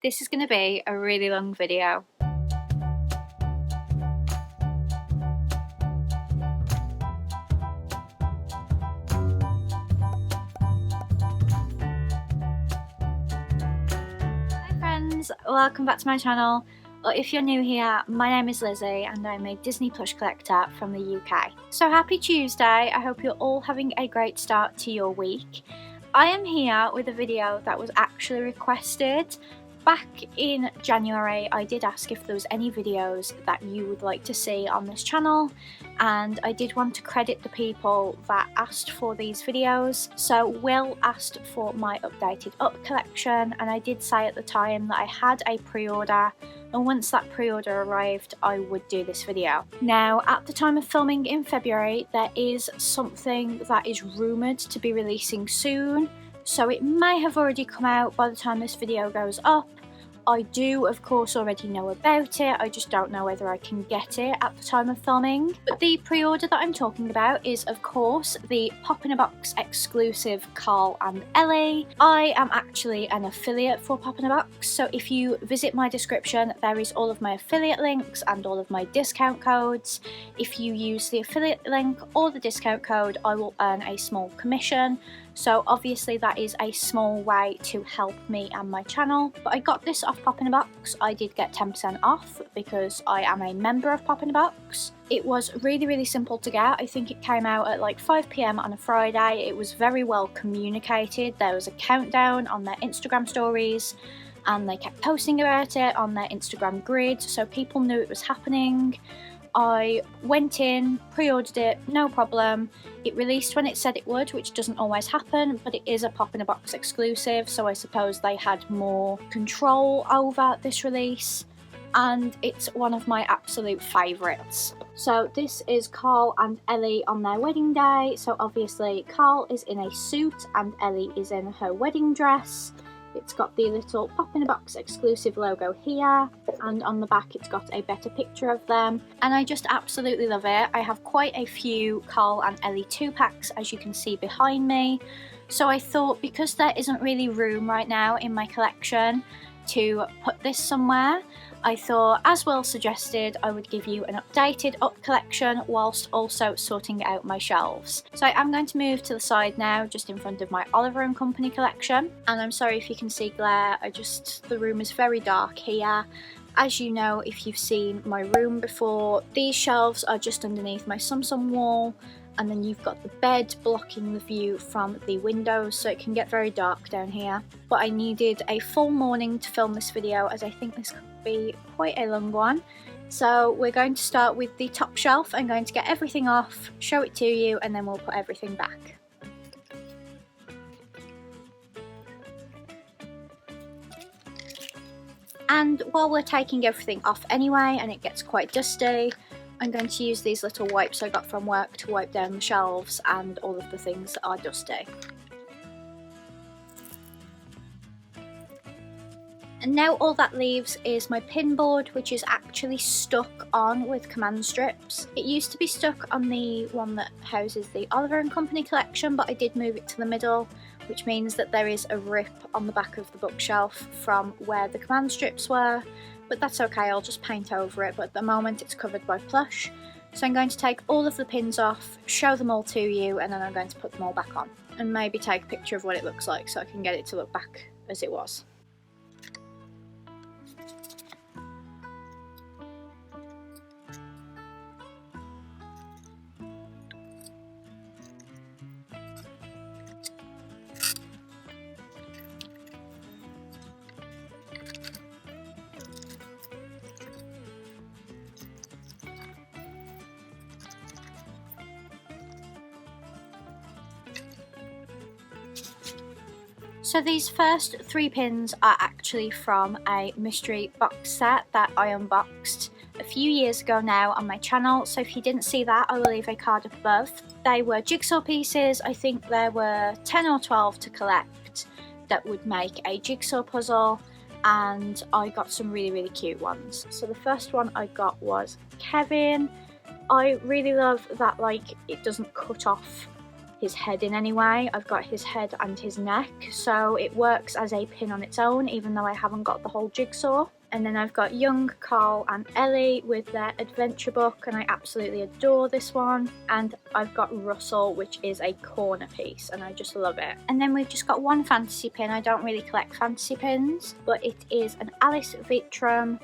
This is going to be a really long video. Hi friends, welcome back to my channel. Or if you're new here, my name is Lizzie and I'm a Disney Plush collector from the UK. So happy Tuesday, I hope you're all having a great start to your week. I am here with a video that was actually requested. Back in January, I did ask if there was any videos that you would like to see on this channel, and I did want to credit the people that asked for these videos. So Will asked for my updated Up collection, and I did say at the time that I had a pre-order, and once that pre-order arrived I would do this video. Now at the time of filming in February, there is something that is rumoured to be releasing soon. So it may have already come out by the time this video goes up. I do of course already know about it, I just don't know whether I can get it at the time of filming. But the pre-order that I'm talking about is of course the Pop in a Box exclusive Carl and Ellie. I am actually an affiliate for Pop in a Box, so if you visit my description there is all of my affiliate links and all of my discount codes. If you use the affiliate link or the discount code, I will earn a small commission. So obviously that is a small way to help me and my channel. But I got this off Pop in a Box. I did get 10% off because I am a member of Pop in a Box. It was really simple to get. I think it came out at like 5 PM on a Friday. It was very well communicated. There was a countdown on their Instagram stories and they kept posting about it on their Instagram grid, so people knew it was happening. I went in, pre-ordered it, no problem. It released when it said it would, which doesn't always happen, but it is a Pop in a Box exclusive, so I suppose they had more control over this release, and it's one of my absolute favourites. So this is Carl and Ellie on their wedding day. So obviously Carl is in a suit and Ellie is in her wedding dress. It's got the little Pop in a Box exclusive logo here, and on the back it's got a better picture of them, and I just absolutely love it. I have quite a few Carl and Ellie 2-packs, as you can see behind me, so I thought because there isn't really room right now in my collection to put this somewhere, I thought, as Will suggested, I would give you an updated Up collection whilst also sorting out my shelves. So I'm going to move to the side now, just in front of my Oliver & Company collection. And I'm sorry if you can see glare, the room is very dark here. As you know, if you've seen my room before, these shelves are just underneath my Samsung wall, and then you've got the bed blocking the view from the windows, so it can get very dark down here. But I needed a full morning to film this video, as I think this could be quite a long one. So we're going to start with the top shelf. I'm going to get everything off, show it to you, and then we'll put everything back. And while we're taking everything off anyway, and it gets quite dusty, I'm going to use these little wipes I got from work to wipe down the shelves and all of the things that are dusty. And now all that leaves is my pin board, which is actually stuck on with command strips. It used to be stuck on the one that houses the Oliver & Company collection, but I did move it to the middle, which means that there is a rip on the back of the bookshelf from where the command strips were. But that's okay, I'll just paint over it, but at the moment it's covered by plush. So I'm going to take all of the pins off, show them all to you, and then I'm going to put them all back on. And maybe take a picture of what it looks like so I can get it to look back as it was. So these first 3 pins are actually from a mystery box set that I unboxed a few years ago now on my channel, so if you didn't see that I will leave a card up above. They were jigsaw pieces. I think there were 10 or 12 to collect that would make a jigsaw puzzle, and I got some really cute ones. So the first one I got was Kevin. I really love that, like, it doesn't cut off his head in any way. I've got his head and his neck, so it works as a pin on its own, even though I haven't got the whole jigsaw. And then I've got young Carl and Ellie with their adventure book, and I absolutely adore this one. And I've got Russell, which is a corner piece, and I just love it. And then we've just got one fantasy pin. I don't really collect fantasy pins, but it is an Alice Vitrum,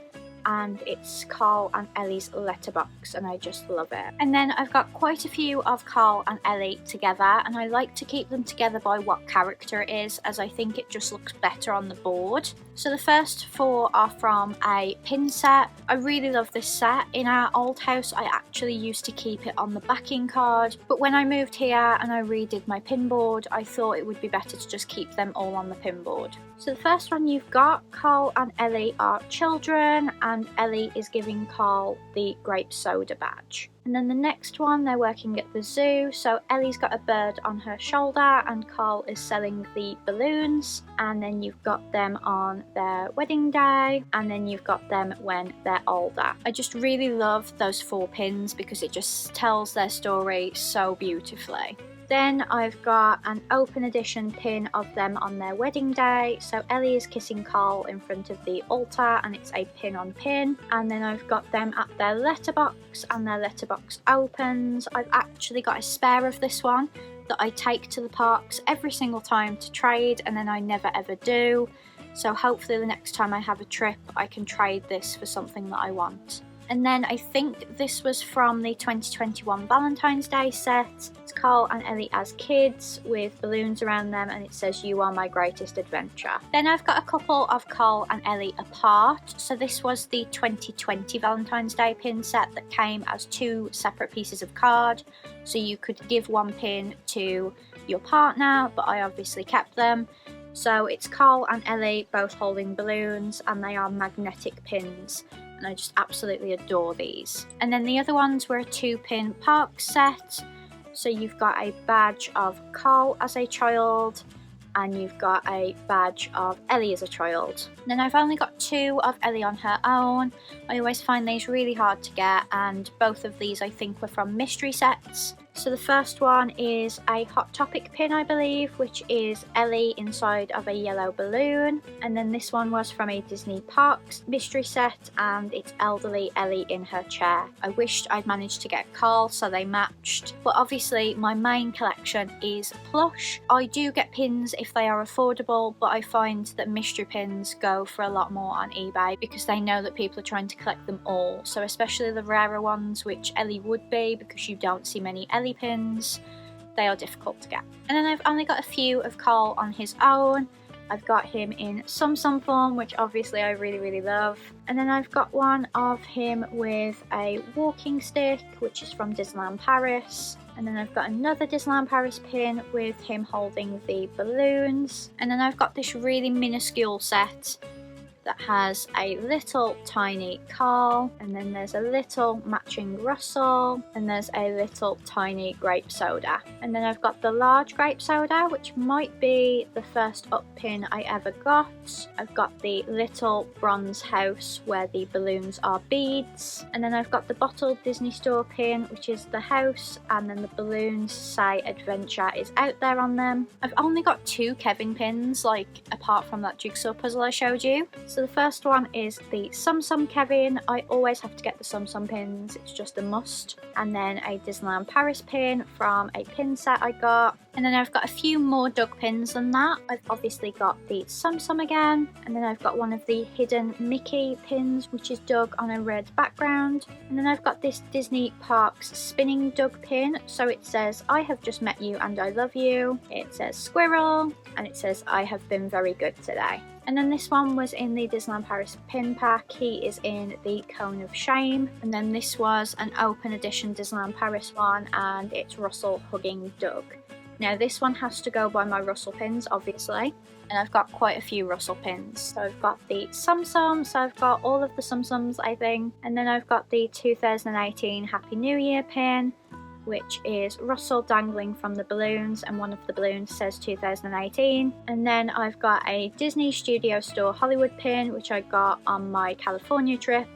and it's Carl and Ellie's letterbox, and I just love it. And then I've got quite a few of Carl and Ellie together, and I like to keep them together by what character it is, as I think it just looks better on the board. So the first 4 are from a pin set. I really love this set. In our old house, I actually used to keep it on the backing card, but when I moved here and I redid my pin board, I thought it would be better to just keep them all on the pin board. So the first one you've got, Carl and Ellie are children, and Ellie is giving Carl the grape soda badge. And then the next one, they're working at the zoo, so Ellie's got a bird on her shoulder and Carl is selling the balloons. And then you've got them on their wedding day, and then you've got them when they're older. I just really love those 4 pins because it just tells their story so beautifully. Then I've got an open edition pin of them on their wedding day. So Ellie is kissing Carl in front of the altar, and it's a pin on pin. And then I've got them at their letterbox, and their letterbox opens. I've actually got a spare of this one that I take to the parks every single time to trade, and then I never ever do. So hopefully the next time I have a trip, I can trade this for something that I want. And then I think this was from the 2021 Valentine's Day set. It's Carl and Ellie as kids with balloons around them, and it says, "You are my greatest adventure." Then I've got a couple of Carl and Ellie apart. So this was the 2020 Valentine's Day pin set that came as 2 separate pieces of card. So you could give one pin to your partner, but I obviously kept them. So it's Carl and Ellie both holding balloons, and they are magnetic pins. And I just absolutely adore these. And then the other ones were a 2-pin park set. So you've got a badge of Carl as a child, and you've got a badge of Ellie as a child. And then I've only got 2 of Ellie on her own. I always find these really hard to get, and both of these I think were from mystery sets. So the first one is a Hot Topic pin, I believe, which is Ellie inside of a yellow balloon. And then this one was from a Disney Parks mystery set, and it's elderly Ellie in her chair. I wished I'd managed to get Carl so they matched, but obviously my main collection is plush. I do get pins if they are affordable, but I find that mystery pins go for a lot more on eBay because they know that people are trying to collect them all. So especially the rarer ones, which Ellie would be, because you don't see many Ellie pins, they are difficult to get. And then I've only got a few of Carl on his own. I've got him in some form, which obviously I really love. And then I've got one of him with a walking stick, which is from Disneyland Paris. And then I've got another Disneyland Paris pin with him holding the balloons. And then I've got this really minuscule set that has a little tiny Carl, and then there's a little matching Russell, and there's a little tiny grape soda. And then I've got the large grape soda, which might be the first up pin I ever got. I've got the little bronze house where the balloons are beads, and then I've got the bottled Disney Store pin, which is the house, and then the balloons say adventure is out there on them. I've only got 2 Kevin pins, like apart from that jigsaw puzzle I showed you. So the first one is the Sum Kevin. I always have to get the Sum pins, it's just a must. And then a Disneyland Paris pin from a pin set I got. And then I've got a few more Doug pins than that. I've obviously got the Sum again. And then I've got one of the hidden Mickey pins, which is Doug on a red background. And then I've got this Disney Parks spinning Doug pin. So it says, "I have just met you and I love you." It says squirrel, and it says, "I have been very good today." And then this one was in the Disneyland Paris pin pack. He is in the Cone of Shame. And then this was an open edition Disneyland Paris one, and it's Russell hugging Doug. Now this one has to go by my Russell pins, obviously. And I've got quite a few Russell pins. So I've got the Sum, so I've got all of the Sums, I think. And then I've got the 2018 Happy New Year pin, which is Russell dangling from the balloons, and one of the balloons says 2018. And then I've got a Disney Studio Store Hollywood pin, which I got on my California trip,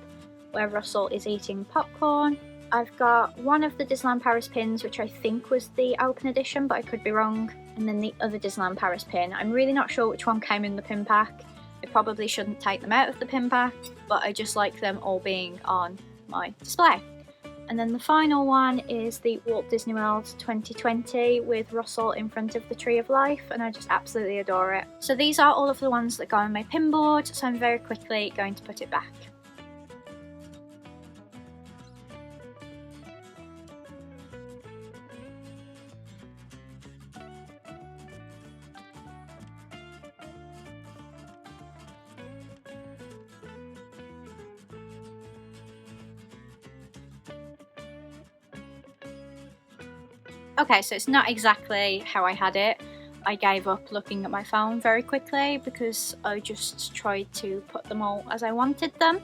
where Russell is eating popcorn. I've got one of the Disneyland Paris pins, which I think was the open edition, but I could be wrong, and then the other Disneyland Paris pin. I'm really not sure which one came in the pin pack. I probably shouldn't take them out of the pin pack, but I just like them all being on my display. And then the final one is the Walt Disney World 2020 with Russell in front of the Tree of Life, and I just absolutely adore it. So these are all of the ones that go on my pin board, so I'm very quickly going to put it back. Okay, so it's not exactly how I had it. I gave up looking at my phone very quickly because I just tried to put them all as I wanted them.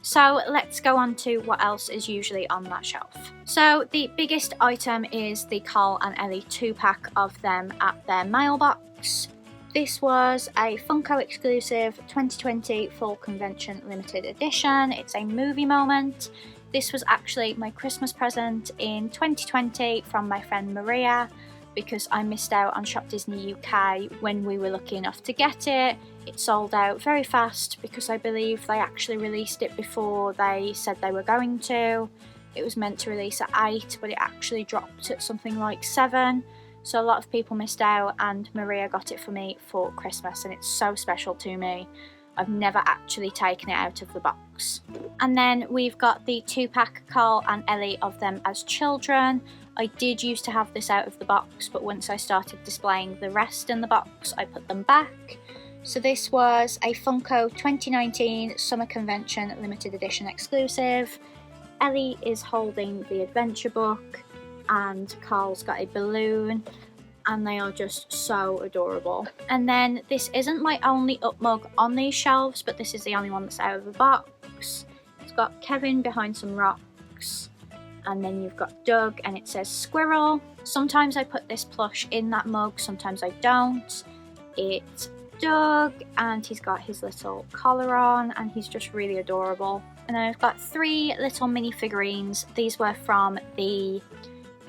So let's go on to what else is usually on that shelf. So the biggest item is the Carl and Ellie 2-pack of them at their mailbox. This was a Funko exclusive 2020 Fall Convention limited edition. It's a movie moment. This was actually my Christmas present in 2020 from my friend Maria, because I missed out on Shop Disney UK when we were lucky enough to get it. It sold out very fast because I believe they actually released it before they said they were going to. It was meant to release at 8, but it actually dropped at something like 7. So a lot of people missed out, and Maria got it for me for Christmas, and it's so special to me. I've never actually taken it out of the box. And then we've got the 2-pack Carl and Ellie of them as children. I did used to have this out of the box, but once I started displaying the rest in the box, I put them back. So this was a Funko 2019 Summer Convention limited edition exclusive. Ellie is holding the adventure book, and Carl's got a balloon, and they are just so adorable. And then this isn't my only up mug on these shelves, but this is the only one that's out of the box. It's got Kevin behind some rocks, and then you've got Doug, and it says squirrel. Sometimes I put this plush in that mug, sometimes I don't. It's Doug, and he's got his little collar on, and he's just really adorable. And then I've got 3 little mini figurines. These were from the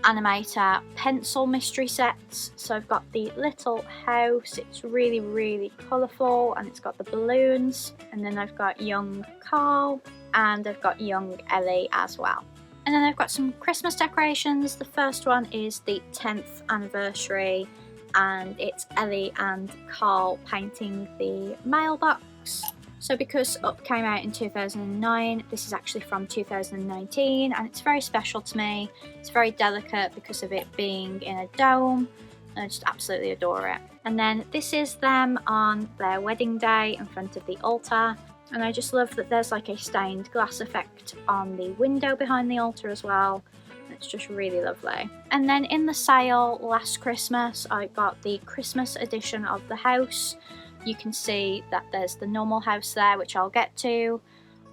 Animator pencil mystery sets. So I've got the little house, it's really colourful, and it's got the balloons. And then I've got young Carl, and I've got young Ellie as well. And then I've got some Christmas decorations. The first one is the 10th anniversary, and it's Ellie and Carl painting the mailbox. So because Up came out in 2009, this is actually from 2019, and it's very special to me. It's very delicate because of it being in a dome, and I just absolutely adore it. And then this is them on their wedding day in front of the altar, and I just love that there's like a stained glass effect on the window behind the altar as well. It's just really lovely. And then in the sale last Christmas, I got the Christmas edition of the house. You can see that there's the normal house there, which I'll get to.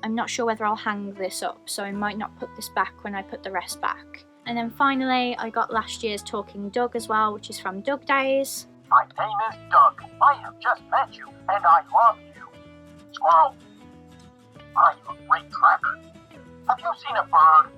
I'm not sure whether I'll hang this up, so I might not put this back when I put the rest back. And then finally, I got last year's Talking Doug as well, which is from Doug Days. My name is Doug. I have just met you, and I love you. Squirrel, I'm a great tracker. Have you seen a bird?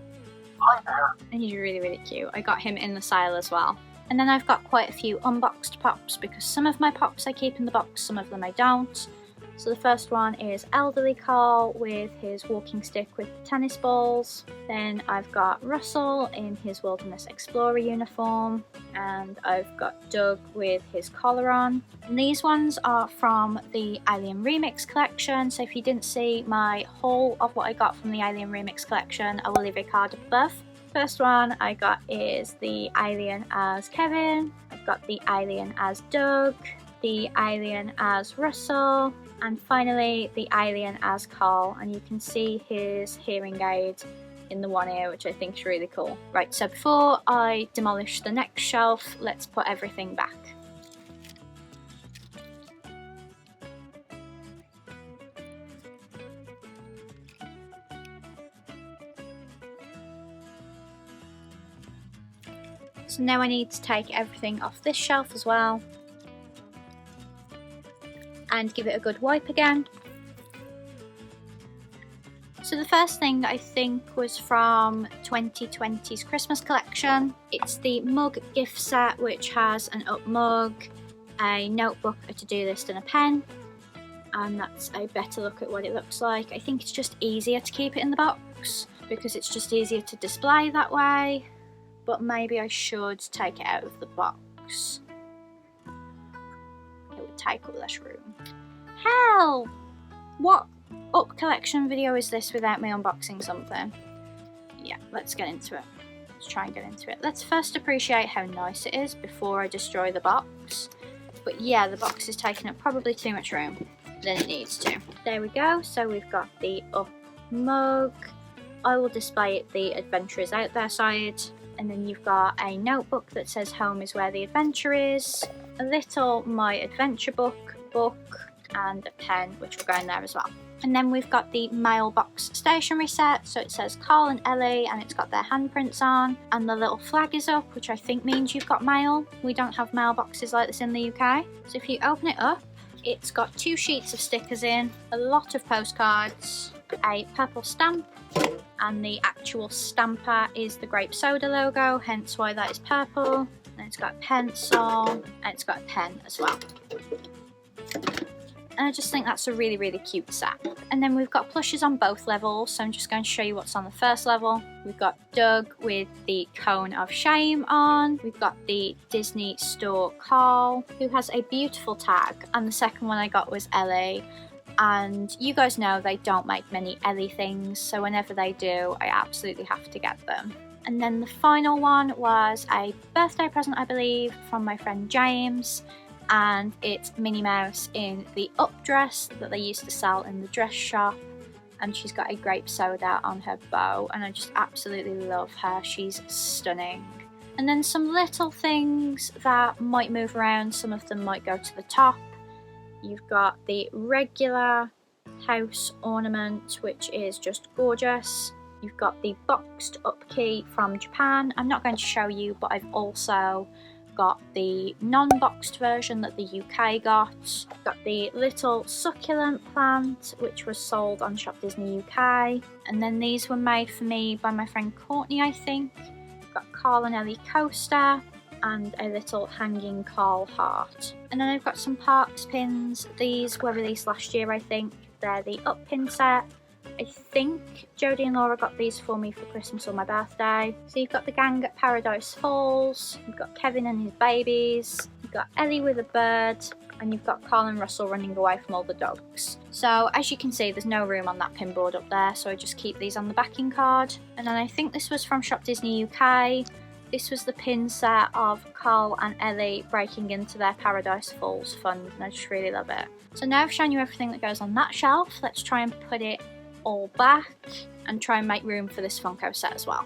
Hi there. And he's really cute. I got him in the sale as well. And then I've got quite a few unboxed pops, because some of my pops I keep in the box, some of them I don't. So the first one is Elderly Carl with his walking stick with the tennis balls. Then I've got Russell in his Wilderness Explorer uniform. And I've got Doug with his collar on. And these ones are from the Alien Remix collection. So if you didn't see my haul of what I got from the Alien Remix collection, I will leave a card above. First one I got is the alien as Kevin, I've got the alien as Doug, the alien as Russell, and finally the alien as Carl, and you can see his hearing aid in the one ear, which I think is really cool. Right, so before I demolish the next shelf, let's put everything back. So now I need to take everything off this shelf as well and give it a good wipe again. So the first thing that I think was from 2020's Christmas collection. It's the mug gift set, which has an up mug, a notebook, a to-do list and a pen. And that's a better look at what it looks like. I think it's just easier to keep it in the box because it's just easier to display that way. But maybe I should take it out of the box. It would take up less room. Hell! What up collection video is this without me unboxing something? Yeah, let's get into it. Let's try and get into it. Let's first appreciate how nice it is before I destroy the box. But yeah, the box is taking up probably too much room than it needs to. There we go. So we've got the up mug. I will display it the adventure is out there side. And then you've got a notebook that says home is where the adventure is. A little my adventure book, and a pen which will go in there as well. And then we've got the mailbox stationery set, so it says Carl and Ellie and it's got their handprints on, and the little flag is up, which I think means you've got mail. We don't have mailboxes like this in the UK. So if you open it up, it's got 2 sheets of stickers in, a lot of postcards, a purple stamp, and the actual stamper is the grape soda logo, hence why that is purple. And it's got a pencil, and it's got a pen as well. And I just think that's a really, really cute set. And then we've got plushes on both levels, so I'm just going to show you what's on the first level. We've got Doug with the cone of shame on. We've got the Disney store Carl, who has a beautiful tag. And the second one I got was Ellie. And you guys know they don't make many Ellie things, so whenever they do, I absolutely have to get them. And then the final one was a birthday present, I believe, from my friend James. And it's Minnie Mouse in the up dress that they used to sell in the dress shop, and she's got a grape soda on her bow, and I just absolutely love her. She's stunning. And then some little things that might move around, some of them might go to the top. You've got the regular house ornament, which is just gorgeous. You've got the boxed up key from Japan. I'm not going to show you, but I've also got the non-boxed version that the UK got. Got the little succulent plant, which was sold on Shop Disney UK. And then these were made for me by my friend Courtney, I think. Got Carl and Ellie coaster and a little hanging Carl heart. And then I've got some Parks pins. These were released last year, I think. They're the up pin set. I think Jodie and Laura got these for me for Christmas or my birthday. So you've got the gang at Paradise Falls, you've got Kevin and his babies, you've got Ellie with a bird, and you've got Carl and Russell running away from all the dogs. So as you can see, there's no room on that pin board up there, so I just keep these on the backing card. And then I think this was from Shop Disney UK. This was the pin set of Carl and Ellie breaking into their Paradise Falls fund, and I just really love it. So now I've shown you everything that goes on that shelf, let's try and put it all back and try and make room for this Funko set as well.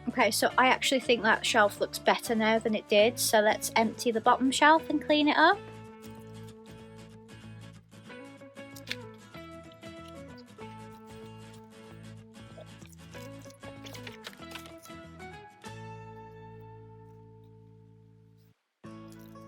Okay, so I actually think that shelf looks better now than it did, so let's empty the bottom shelf and clean it up.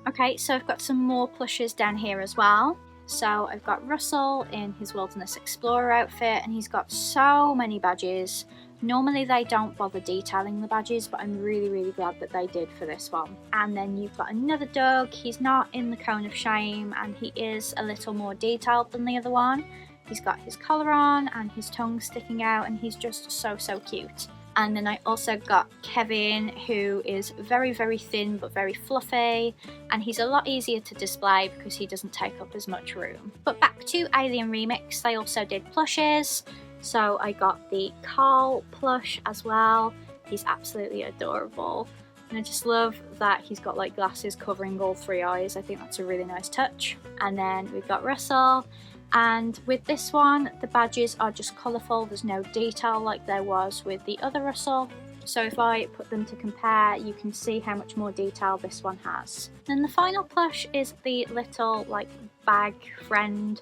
Okay, so I've got some more plushes down here as well. So I've got Russell in his Wilderness Explorer outfit, and he's got so many badges. Normally they don't bother detailing the badges, but I'm really glad that they did for this one. And then you've got another Doug. He's not in the cone of shame, and he is a little more detailed than the other one. He's got his collar on and his tongue sticking out, and he's just so cute. And then I also got Kevin, who is very thin but very fluffy, and he's a lot easier to display because he doesn't take up as much room. But back to Alien Remix, they also did plushes. So I got the Carl plush as well. He's absolutely adorable. And I just love that he's got like glasses covering all 3 eyes. I think that's a really nice touch. And then we've got Russell. And with this one, the badges are just colourful, there's no detail like there was with the other Russell. So if I put them to compare, you can see how much more detail this one has. Then the final plush is the little like bag friend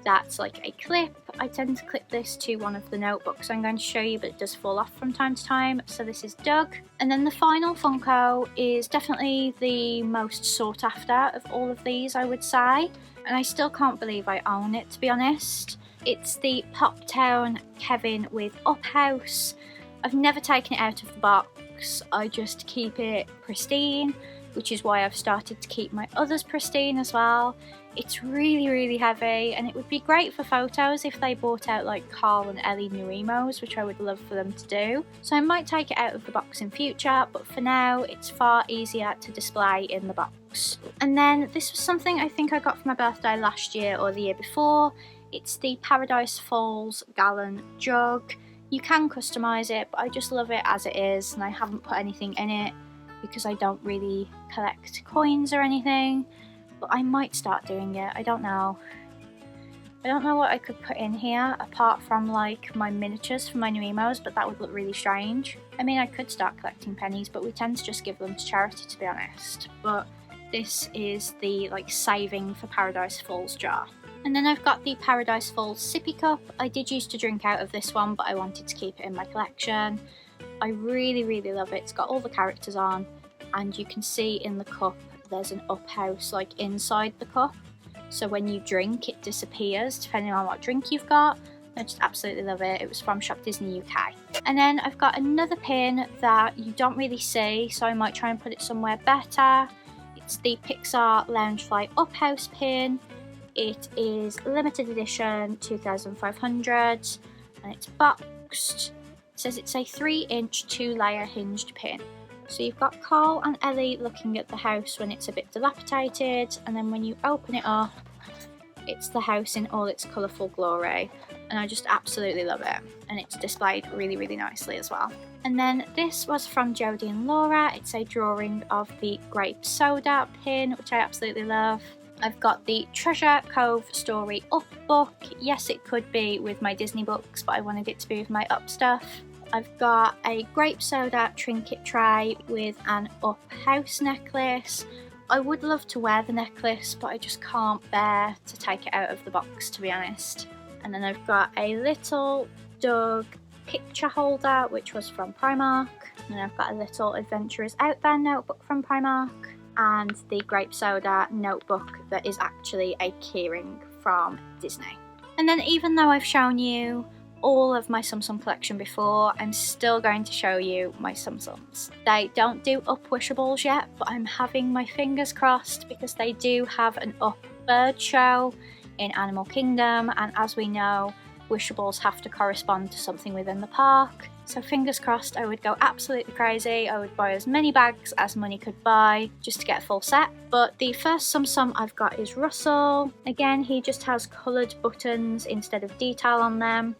that's like a clip. I tend to clip this to one of the notebooks I'm going to show you, but it does fall off from time to time. So this is Doug. And then the final Funko is definitely the most sought after of all of these, I would say. And I still can't believe I own it, to be honest. It's the Pop Town Kevin with Up House. I've never taken it out of the box. I just keep it pristine, which is why I've started to keep my others pristine as well. It's really, really heavy, and it would be great for photos if they brought out like Carl and Ellie new emos, which I would love for them to do. So I might take it out of the box in future, but for now it's far easier to display in the box. And then this was something I think I got for my birthday last year or the year before. It's the Paradise Falls gallon jug. You can customise it, but I just love it as it is, and I haven't put anything in it because I don't really collect coins or anything. But I might start doing it, I don't know. I don't know what I could put in here apart from like my miniatures for my new emos, but that would look really strange. I mean, I could start collecting pennies, but we tend to just give them to charity, to be honest. But this is the like saving for Paradise Falls jar. And then I've got the Paradise Falls sippy cup. I did used to drink out of this one, but I wanted to keep it in my collection. I really, really love it. It's got all the characters on, and you can see in the cup there's an up house like inside the cup, so when you drink it disappears depending on what drink you've got. I just absolutely love it. It was from Shop Disney UK. And then I've got another pin that you don't really see, so I might try and put it somewhere better. It's the Pixar Loungefly Up House pin. It is limited edition 2500 and it's boxed. It says it's a 3-inch 2-layer hinged pin. So you've got Carl and Ellie looking at the house when it's a bit dilapidated, and then when you open it up, it's the house in all its colourful glory, and I just absolutely love it, and it's displayed really, really nicely as well. And then this was from Jodie and Laura. It's a drawing of the grape soda pin, which I absolutely love. I've got the Treasure Cove Story Up book. Yes, it could be with my Disney books, but I wanted it to be with my Up stuff. I've got a grape soda trinket tray with an Up House necklace. I would love to wear the necklace, but I just can't bear to take it out of the box, to be honest. And then I've got a little Doug picture holder, which was from Primark. And I've got a little Adventurers Out There notebook from Primark. And the grape soda notebook that is actually a keyring from Disney. And then even though I've shown you all of my Tsum Tsum collection before, I'm still going to show you my Tsum Tsums. They don't do Up Wishables yet, but I'm having my fingers crossed because they do have an Up bird show in Animal Kingdom, and as we know, Wishables have to correspond to something within the park. So fingers crossed, I would go absolutely crazy. I would buy as many bags as money could buy just to get a full set. But the first Tsum Tsum I've got is Russell. Again, he just has coloured buttons instead of detail on them,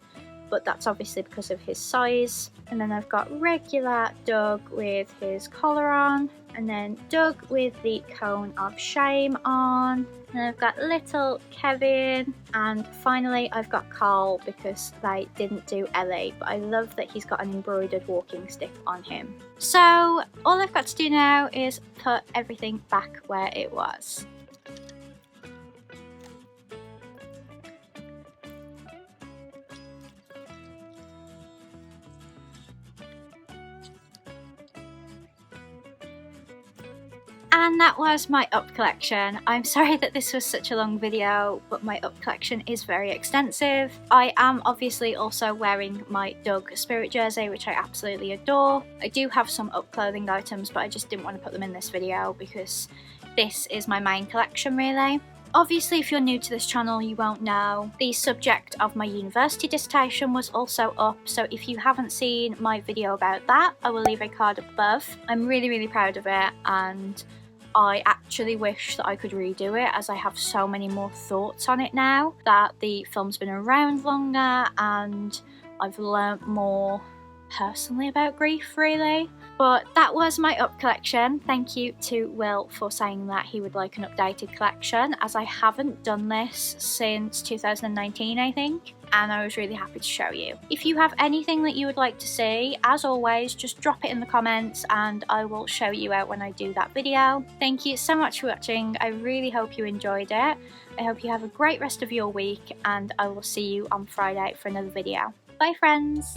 but that's obviously because of his size. And then I've got regular Doug with his collar on, and then Doug with the cone of shame on. And I've got little Kevin, and finally I've got Carl because they didn't do Ellie, but I love that he's got an embroidered walking stick on him. So all I've got to do now is put everything back where it was. And that was my Up collection. I'm sorry that this was such a long video, but my Up collection is very extensive. I am obviously also wearing my Doug Spirit jersey, which I absolutely adore. I do have some Up clothing items, but I just didn't want to put them in this video because this is my main collection really. Obviously, if you're new to this channel, you won't know the subject of my university dissertation was also up, so if you haven't seen my video about that, I will leave a card up above. I'm really, really proud of it, and I actually wish that I could redo it, as I have so many more thoughts on it now that the film's been around longer and I've learnt more personally about grief, really. But that was my up collection. Thank you to Will for saying that he would like an updated collection, as I haven't done this since 2019, I think, and I was really happy to show you. If you have anything that you would like to see, as always, just drop it in the comments and I will show you out when I do that video. Thank you so much for watching. I really hope you enjoyed it. I hope you have a great rest of your week, and I will see you on Friday for another video. Bye friends!